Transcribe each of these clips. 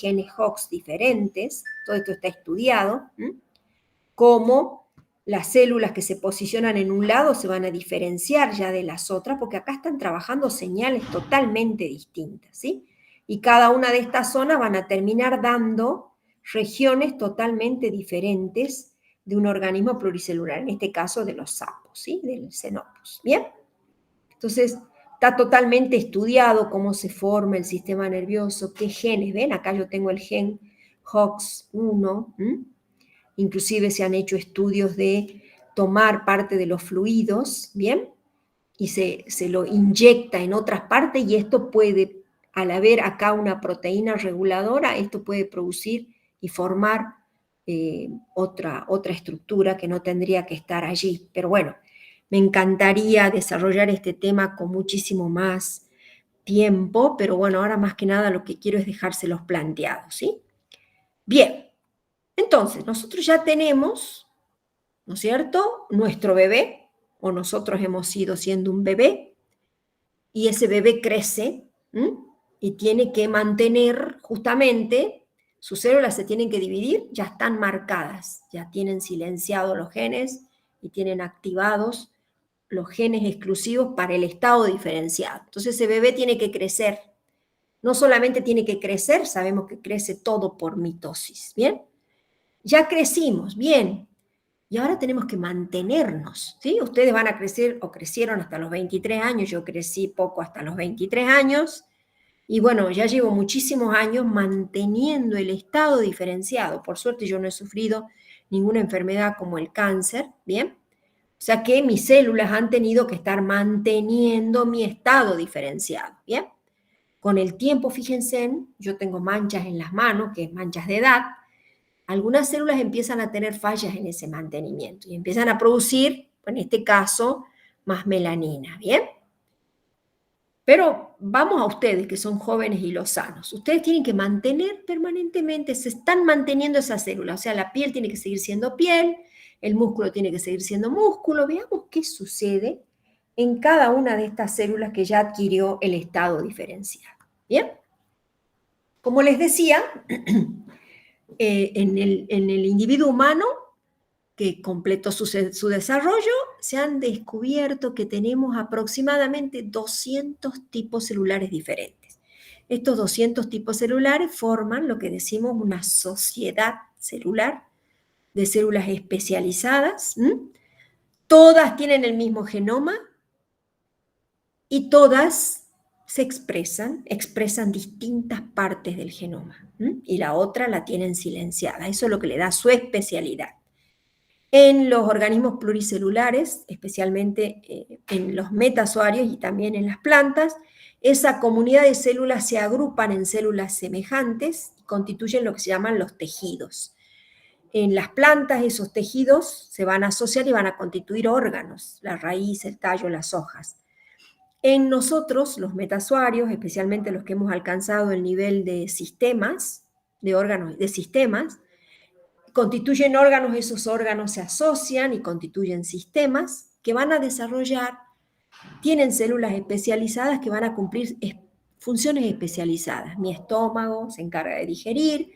genes Hox diferentes, todo esto está estudiado, cómo las células que se posicionan en un lado se van a diferenciar ya de las otras, porque acá están trabajando señales totalmente distintas, ¿sí? Y cada una de estas zonas van a terminar dando regiones totalmente diferentes de un organismo pluricelular, en este caso de los sapos, ¿sí? Del Xenopus, ¿bien? Entonces, está totalmente estudiado cómo se forma el sistema nervioso, qué genes, ¿ven? Acá yo tengo el gen HOX1, inclusive se han hecho estudios de tomar parte de los fluidos, ¿bien? Y se lo inyecta en otras partes y esto puede, al haber acá una proteína reguladora, esto puede producir y formar otra estructura que no tendría que estar allí. Pero bueno, me encantaría desarrollar este tema con muchísimo más tiempo, pero bueno, ahora más que nada lo que quiero es dejárselos planteados, ¿sí? Bien, entonces nosotros ya tenemos, ¿no es cierto?, nuestro bebé, o nosotros hemos ido siendo un bebé, y ese bebé crece, y tiene que mantener justamente, sus células se tienen que dividir, ya están marcadas, ya tienen silenciados los genes y tienen activados los genes exclusivos para el estado diferenciado. Entonces ese bebé tiene que crecer, no solamente tiene que crecer, sabemos que crece todo por mitosis, ¿bien? Ya crecimos, bien, y ahora tenemos que mantenernos, ¿sí? Ustedes van a crecer o crecieron hasta los 23 años, yo crecí poco hasta los 23 años, y bueno, ya llevo muchísimos años manteniendo el estado diferenciado. Por suerte yo no he sufrido ninguna enfermedad como el cáncer, ¿bien? O sea que mis células han tenido que estar manteniendo mi estado diferenciado, ¿bien? Con el tiempo, fíjense, yo tengo manchas en las manos, que es manchas de edad. Algunas células empiezan a tener fallas en ese mantenimiento y empiezan a producir, en este caso, más melanina, ¿bien? Pero vamos a ustedes que son jóvenes y los sanos. Ustedes tienen que mantener permanentemente, se están manteniendo esas células, o sea, la piel tiene que seguir siendo piel, el músculo tiene que seguir siendo músculo. Veamos qué sucede en cada una de estas células que ya adquirió el estado diferenciado. ¿Bien? Como les decía, en el individuo humano que completó su desarrollo, se han descubierto que tenemos aproximadamente 200 tipos celulares diferentes. Estos 200 tipos celulares forman lo que decimos una sociedad celular de células especializadas. Todas tienen el mismo genoma y todas se expresan distintas partes del genoma, y la otra la tienen silenciada. Eso es lo que le da su especialidad. En los organismos pluricelulares, especialmente en los metazoarios y también en las plantas, esa comunidad de células se agrupan en células semejantes y constituyen lo que se llaman los tejidos. En las plantas esos tejidos se van a asociar y van a constituir órganos, la raíz, el tallo, las hojas. En nosotros, los metazoarios, especialmente los que hemos alcanzado el nivel de sistemas, de órganos, de sistemas, constituyen órganos, esos órganos se asocian y constituyen sistemas que van a desarrollar, tienen células especializadas que van a cumplir funciones especializadas. Mi estómago se encarga de digerir,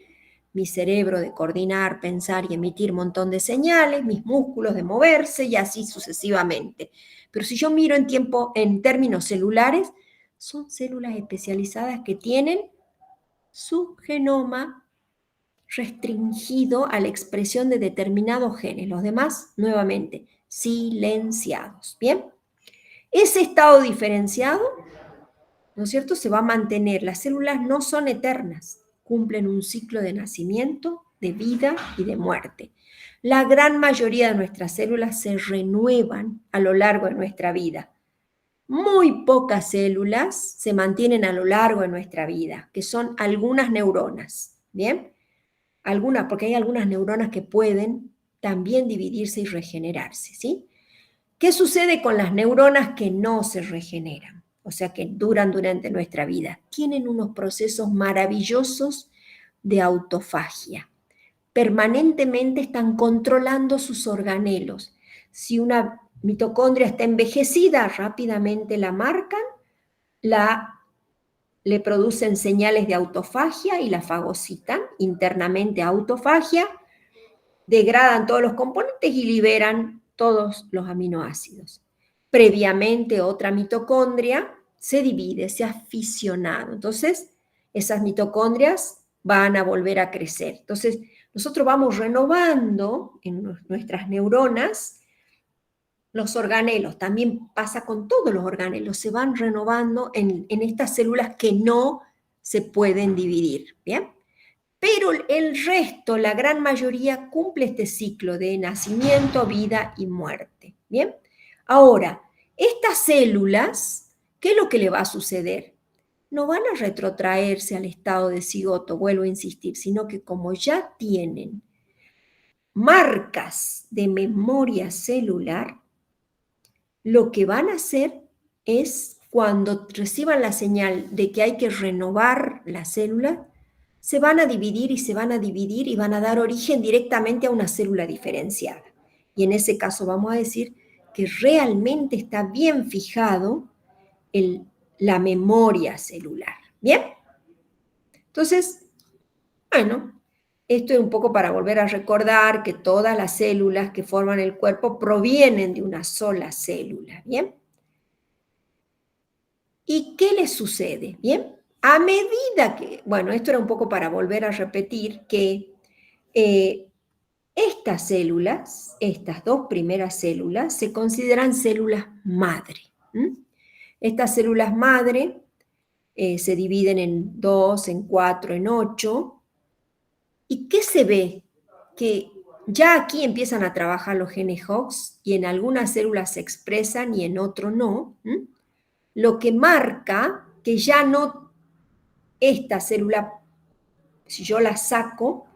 mi cerebro de coordinar, pensar y emitir un montón de señales, mis músculos de moverse y así sucesivamente. Pero si yo miro en términos celulares, son células especializadas que tienen su genoma restringido a la expresión de determinados genes, los demás, nuevamente, silenciados, ¿bien? Ese estado diferenciado, ¿no es cierto?, se va a mantener. Las células no son eternas, cumplen un ciclo de nacimiento, de vida y de muerte. La gran mayoría de nuestras células se renuevan a lo largo de nuestra vida. Muy pocas células se mantienen a lo largo de nuestra vida, que son algunas neuronas, ¿bien? Algunas, porque hay algunas neuronas que pueden también dividirse y regenerarse, ¿sí? ¿Qué sucede con las neuronas que no se regeneran? O sea, que duran durante nuestra vida. Tienen unos procesos maravillosos de autofagia. Permanentemente están controlando sus organelos. Si una mitocondria está envejecida, rápidamente la marcan, la le producen señales de autofagia y la fagocitan internamente a autofagia, degradan todos los componentes y liberan todos los aminoácidos. Previamente, otra mitocondria se divide, se ha fisionado. Entonces, esas mitocondrias van a volver a crecer. Entonces, nosotros vamos renovando en nuestras neuronas los organelos. También pasa con todos los organelos, se van renovando en estas células que no se pueden dividir, ¿bien? Pero el resto, la gran mayoría, cumple este ciclo de nacimiento, vida y muerte, ¿bien? Ahora, estas células, ¿qué es lo que le va a suceder? No van a retrotraerse al estado de cigoto, vuelvo a insistir, sino que como ya tienen marcas de memoria celular, lo que van a hacer es, cuando reciban la señal de que hay que renovar la célula, se van a dividir y se van a dividir y van a dar origen directamente a una célula diferenciada. Y en ese caso vamos a decir que realmente está bien fijado la memoria celular. ¿Bien? Entonces, bueno, esto es un poco para volver a recordar que todas las células que forman el cuerpo provienen de una sola célula. ¿Bien? ¿Y qué le sucede? Bien, a medida que, bueno, esto era un poco para volver a repetir que estas células, estas dos primeras células, se consideran células madre. Estas células madre se dividen en 2, en 4, en 8. ¿Y qué se ve? Que ya aquí empiezan a trabajar los genes Hox y en algunas células se expresan y en otros no. Lo que marca que ya no esta célula, si yo la saco,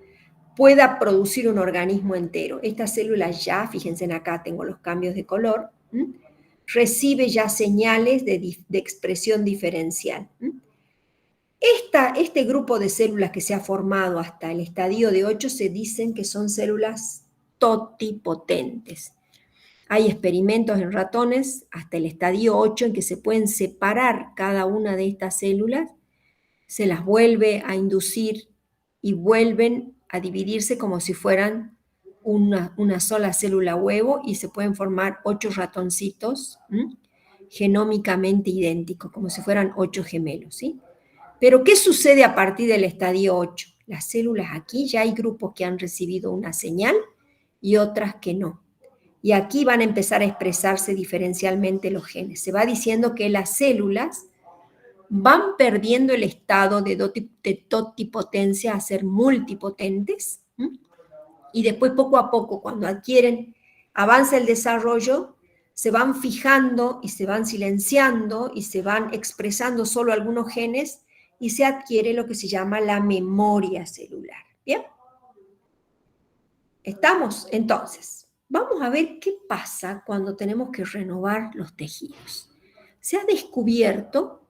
pueda producir un organismo entero. Esta célula ya, fíjense en acá, tengo los cambios de color, recibe ya señales de expresión diferencial. Este grupo de células que se ha formado hasta el estadio de 8 se dicen que son células totipotentes. Hay experimentos en ratones hasta el estadio 8 en que se pueden separar cada una de estas células, se las vuelve a inducir y vuelven a dividirse como si fueran una sola célula huevo y se pueden formar 8 ratoncitos genómicamente idénticos, como si fueran 8 gemelos, ¿sí? Pero ¿qué sucede a partir del estadio 8? Las células aquí ya hay grupos que han recibido una señal y otras que no. Y aquí van a empezar a expresarse diferencialmente los genes. Se va diciendo que las células van perdiendo el estado de totipotencia a ser multipotentes, y después poco a poco, cuando avanza el desarrollo, se van fijando y se van silenciando y se van expresando solo algunos genes y se adquiere lo que se llama la memoria celular. ¿Bien? ¿Estamos? Entonces, vamos a ver qué pasa cuando tenemos que renovar los tejidos. Se ha descubierto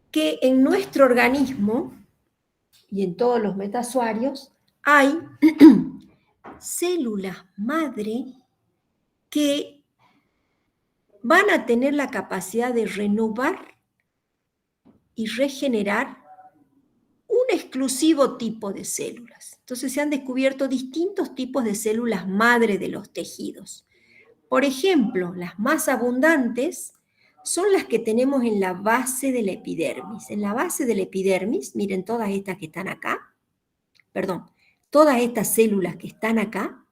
que en nuestro organismo y en todos los metasuarios hay células madre que van a tener la capacidad de renovar y regenerar un exclusivo tipo de células. Entonces se han descubierto distintos tipos de células madre de los tejidos. Por ejemplo, las más abundantes son las que tenemos en la base de la epidermis. En la base de la epidermis, miren todas estas que están acá, todas estas células que están acá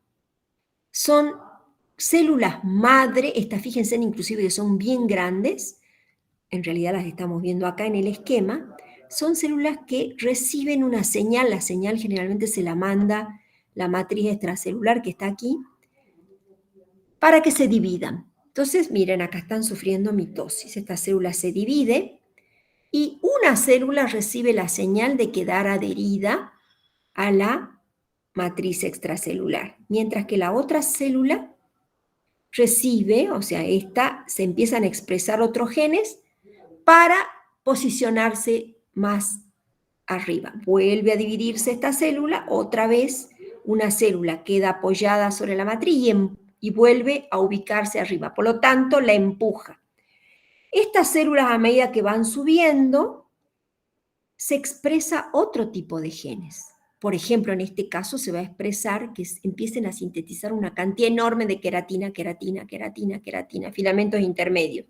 son células madre, estas fíjense inclusive que son bien grandes, en realidad las estamos viendo acá en el esquema, son células que reciben una señal, la señal generalmente se la manda la matriz extracelular que está aquí, para que se dividan. Entonces, miren, acá están sufriendo mitosis, esta célula se divide y una célula recibe la señal de quedar adherida a la matriz extracelular, mientras que la otra célula recibe, o sea, se empiezan a expresar otros genes para posicionarse más arriba. Vuelve a dividirse esta célula, otra vez una célula queda apoyada sobre la matriz y vuelve a ubicarse arriba. Por lo tanto, la empuja. Estas células, a medida que van subiendo, se expresa otro tipo de genes. Por ejemplo, en este caso se va a expresar que empiecen a sintetizar una cantidad enorme de queratina, filamentos intermedios.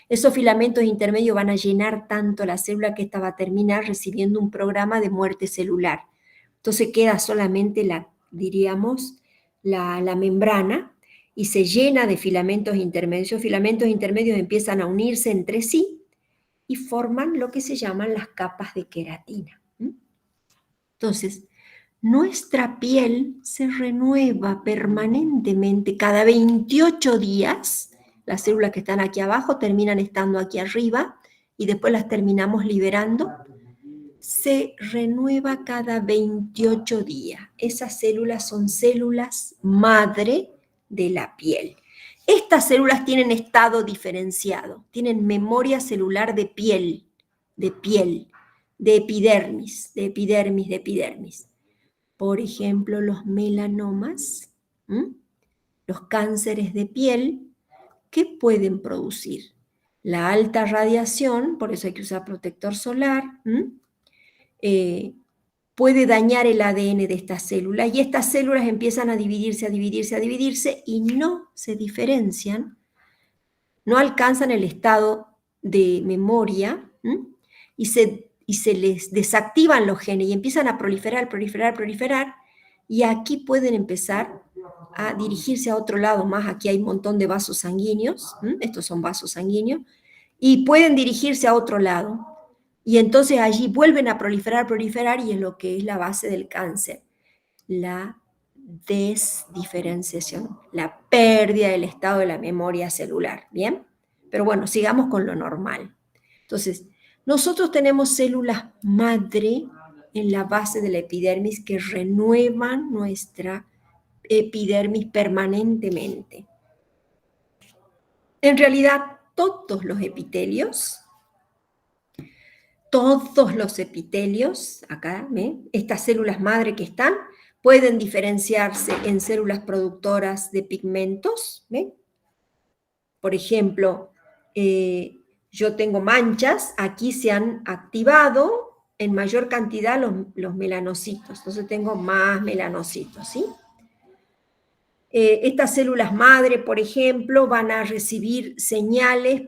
Esos filamentos intermedios van a llenar tanto la célula que esta va a terminar recibiendo un programa de muerte celular. Entonces queda solamente diríamos, la membrana y se llena de filamentos intermedios. Esos filamentos intermedios empiezan a unirse entre sí y forman lo que se llaman las capas de queratina. Entonces, nuestra piel se renueva permanentemente cada 28 días. Las células que están aquí abajo terminan estando aquí arriba y después las terminamos liberando. Se renueva cada 28 días. Esas células son células madre de la piel. Estas células tienen estado diferenciado, tienen memoria celular de piel, de epidermis. Por ejemplo, los melanomas, los cánceres de piel, ¿qué pueden producir? La alta radiación, por eso hay que usar protector solar, puede dañar el ADN de estas células y estas células empiezan a dividirse y no se diferencian, no alcanzan el estado de memoria y se les desactivan los genes y empiezan a proliferar y aquí pueden empezar a dirigirse a otro lado más. Aquí hay un montón de vasos sanguíneos, estos son vasos sanguíneos, y pueden dirigirse a otro lado. Y entonces allí vuelven a proliferar y es lo que es la base del cáncer, la desdiferenciación, la pérdida del estado de la memoria celular, ¿bien? Pero bueno, sigamos con lo normal. Entonces, nosotros tenemos células madre en la base de la epidermis que renuevan nuestra epidermis permanentemente. En realidad, todos los epitelios, acá, ¿ven? Estas células madre que están, pueden diferenciarse en células productoras de pigmentos, ¿ven? Por ejemplo, yo tengo manchas, aquí se han activado en mayor cantidad los melanocitos, entonces tengo más melanocitos, ¿sí? Estas células madre, por ejemplo, van a recibir señales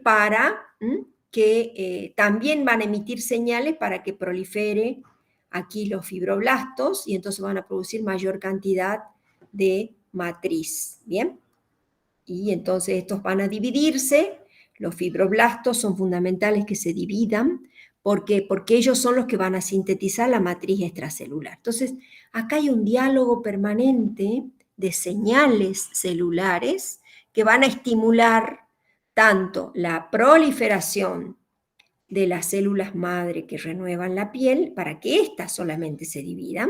que también van a emitir señales para que prolifere aquí los fibroblastos y entonces van a producir mayor cantidad de matriz, ¿bien? Y entonces estos van a dividirse, los fibroblastos son fundamentales que se dividan, porque ellos son los que van a sintetizar la matriz extracelular. Entonces, acá hay un diálogo permanente de señales celulares que van a estimular tanto la proliferación de las células madre que renuevan la piel para que éstas solamente se dividan,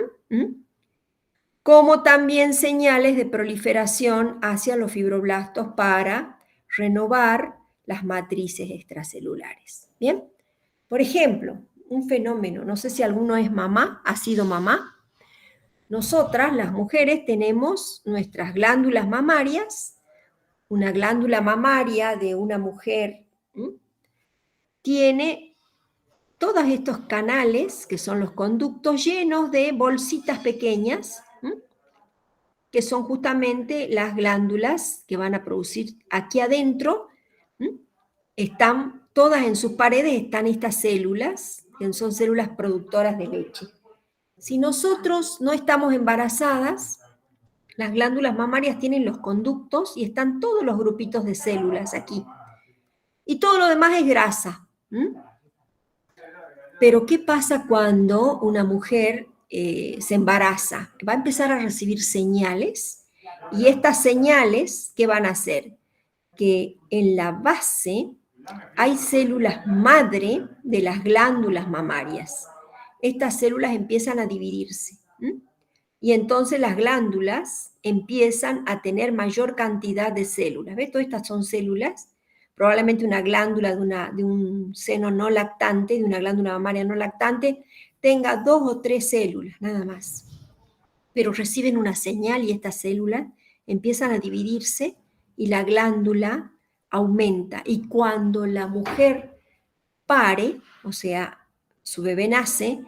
como también señales de proliferación hacia los fibroblastos para renovar las matrices extracelulares. ¿Bien? Por ejemplo, un fenómeno, no sé si alguno es mamá, ha sido mamá. Nosotras, las mujeres, tenemos nuestras glándulas mamarias. Una glándula mamaria de una mujer tiene todos estos canales, que son los conductos, llenos de bolsitas pequeñas, que son justamente las glándulas que van a producir aquí adentro. Están todas en sus paredes, están estas células, que son células productoras de leche. Si nosotros no estamos embarazadas, las glándulas mamarias tienen los conductos y están todos los grupitos de células aquí. Y todo lo demás es grasa. Pero ¿qué pasa cuando una mujer se embaraza? Va a empezar a recibir señales y estas señales, ¿qué van a hacer? Que en la base hay células madre de las glándulas mamarias. Estas células empiezan a dividirse. Y entonces las glándulas empiezan a tener mayor cantidad de células. ¿Ves? Todas estas son células. Probablemente una glándula de un seno no lactante, de una glándula mamaria no lactante, tenga 2 o 3 células, nada más. Pero reciben una señal y estas células empiezan a dividirse y la glándula aumenta. Y cuando la mujer pare, o sea, su bebé nace,